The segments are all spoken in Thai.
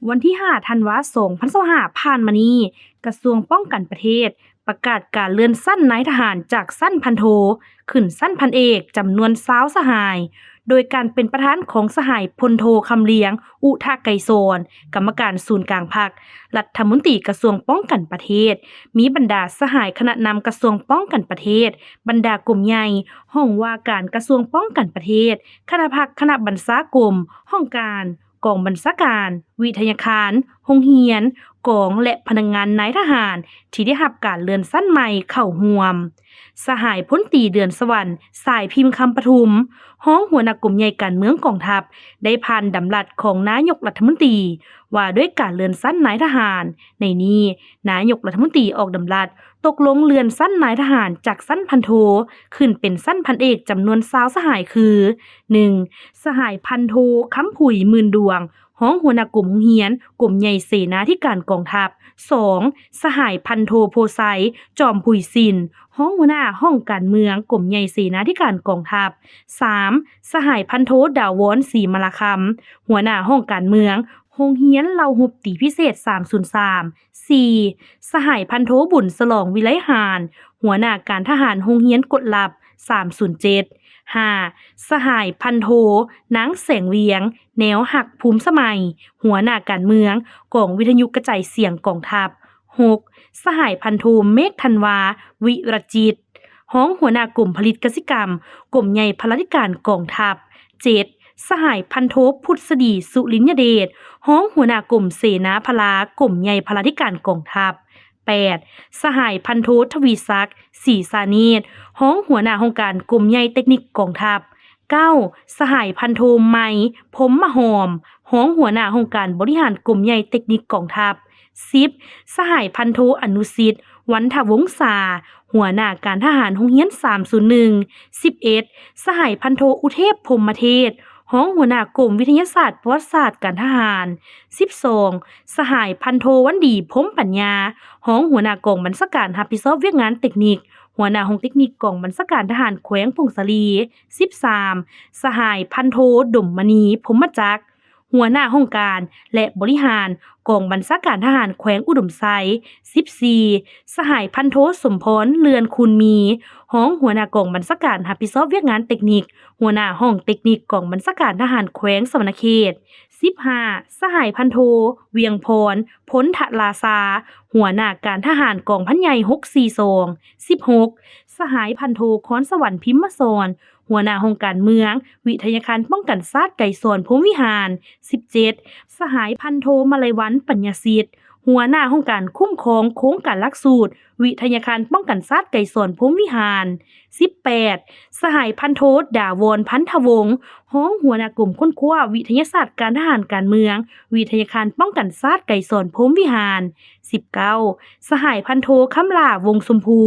วันที่5ธันวาคม2025ผ่านมานี้กระทรวงป้องกันประเทศประกาศการเลื่อนชั้นนายทหารจากชั้นพันโทขึ้นชั้นพันเอกจำนวน20สหายโดยการเป็นประธานของสหายพลโทคำเลี้ยงอุทาไกรสอนกรรมการศูนย์กลางพรรครัฐมนตรีกระทรวงป้องกันประเทศมีบรรดาสหายคณะนำกระทรวงป้องกันประเทศบรรดากลุ่มใหญ่ห้องว่าการกระทรวงป้องกันประเทศคณะพรรคคณะบรรณาธิการห้องการกองบัญชาการวิทยาคารโรงเรียนกองและพนักงานนายทหารที่ได้รับการเลื่อนชั้นใหม่เข้าร่วมสหายพลตรีเดือนสวรรค์สายพิมพ์คำปทุมห้องหัวหน้ากลุ่มใหญ่การเมืองกองทัพได้ผ่านดำรัสของนายกรัฐมนตรีว่าด้วยการเลื่อนชั้นนายทหารในนี้นายกรัฐมนตรีออกดำรัสตกลงเลื่อนชั้นนายทหารจากชั้นพันโทขึ้นเป็นชั้นพันเอกจำนวน20สหายคือ 1. สหายพันโทคำผุยหมื่นดวงห้องหัวหน้ากลุ่มโรงเรียนกลุ่มใหญ่เสนาธิการกองทัพ 2. สหายพันโทโพไซจอมผุยสินห้องหัวหน้าห้องการเมืองกลุ่มใหญ่เสนาธิการกองทัพ 3. สหายพันโทดาวอนศรีมลคำหัวหน้าห้องการเมืองโรงเรียนเหล่าหุบตีพิเศษ303 4. สหายพันโทบุญสลองวิไลหารหัวหน้าการทหารโรงเรียนกดลับ307 5. สหายพันโทนางแสงเวียงแนวหักภูมิสมัยหัวหน้าการเมืองกองวิทยุกระจายเสียงกองทัพ 6. สหายพันโทเมฆธันวาวิรจิตห้องหัวหน้ากลุ่มผลิตกสิกรรมกลุ่มใหญ่พลาธิการกองทัพ 7. สหายพันโทพุทธดีสุรินยเดชห้องหัวหน้ากลุ่มเสนาพลากลุ่มใหญ่พลาธิการกองทัพ 8. สหายพันโททวีศักดิ์ศรีสานีตห้องหัวหน้าองค์การกลุ่มใหญ่เทคนิคกองทัพ 9. สหายพันโทไมพรหมหอมห้องหัวหน้าองค์การบริหารกลุ่มใหญ่เทคนิคกองทัพ 10. สหายพันโทอนุสิทธิ์วันทวงศาหัวหน้าการทหารโรงเรียน301 11. สหายพันโทอุเทพพรหมเทศห้องหัวหน้ากลุ่มวิทยาศาสตร์ประวัติศาสตร์การทหาร 12. สหายพันโทวันดีพรหมปัญญาห้องหัวหน้ากองบัญชาการรับผิดชอบเวียกงานเทคนิคหัวหน้าห้องเทคนิคกองบัญชาการทหารแขวงพงศลี 13. สหายพันโทดมมณีพรหมจักรหัวหน้าห้องการและบริหารกองบัญชาการทหารแขวงอุดมไซ14. สหายพันโทสมพรเลือนคุณมีห้องหัวหน้ากองบัญชาการรับผิดชอบเวียกงานเทคนิคหัวหน้าห้องเทคนิคกองบัญชาการทหารแขวงสวรรณเขต 15. สหายพันโทเวียงพรพ้นทลาซาหัวหน้าการทหารกองพันใหญ่642 16. สหายพันโทคอนสวรรค์พิมพ์สอนหัวหน้าห้องการเมืองวิทยาการป้องกันชาติไก่สอนพรหมวิหาร 17. สหายพันโทมาลัยวันปัญญาสิทธิ์หัวหน้าห้องการคุ้มครองโครงการหลักสูตรวิทยาการป้องกันชาติไก่สอนพรหมวิหาร 18. สหายพันโทดาวรพันธวงศ์ห้องหัวหน้ากลุ่มค้นคว้าวิทยาศาสตร์การทหารการเมืองวิทยาการป้องกันชาติไก่สอนพรหมวิหาร 19. สหายพันโทคำลาวงสมภู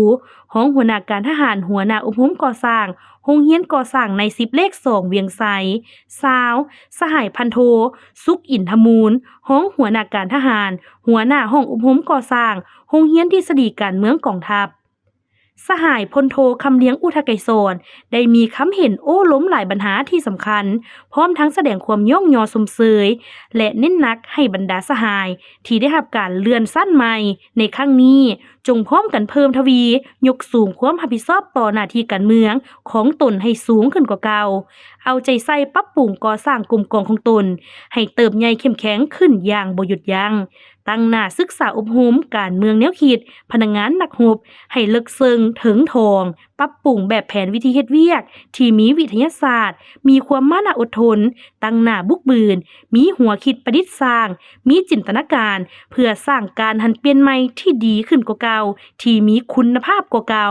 ห้องหัวหน้าการทหารหัวหน้าอุปก่อสร้างโรงเรียนก่อสร้างใน10เลข2เวียงไซ20สหายพันโทสุขอินทมูลห้องหัวหน้าการทหารหัวหน้าห้องอุปก่อสร้างโรงเรียนทฤษฎีการเมืองกองทัพสหายพลโทคำเลี้ยงอุทาไกรสอนได้มีคำเห็นโอ้ล้มหลายปัญหาที่สำคัญพร้อมทั้งแสดงความย่องยอสมเสยและเน้นหนักให้บรรดาสหายที่ได้รับการเลื่อนชั้นใหม่ในครั้งนี้จงพร้อมกันเพิ่มทวียกสูงความรับผิดชอบต่อหน้าที่การเมืองของตนให้สูงขึ้นกว่าเก่าเอาใจใส่ปรับปรุงก่อสร้างกลุ่มกองของตนให้เติบใหญ่เข้มแข็งขึ้นอย่างบ่หยุดยั้งตั้งหน้าศึกษาอบรมการเมืองแนวคิดพนักงานนักรบให้ลึกซึ้งถึงทองปรับปรุงแบบแผนวิธีเฮ็ดเวียกที่มีวิทยาศาสตร์มีความมั่นอดทนตั้งหน้าบุกบืนมีหัวคิดประดิษฐ์สร้างมีจินตนาการเพื่อสร้างการหันเปลี่ยนใหม่ที่ดีขึ้นกว่าเก่าที่มีคุณภาพกว่าเก่า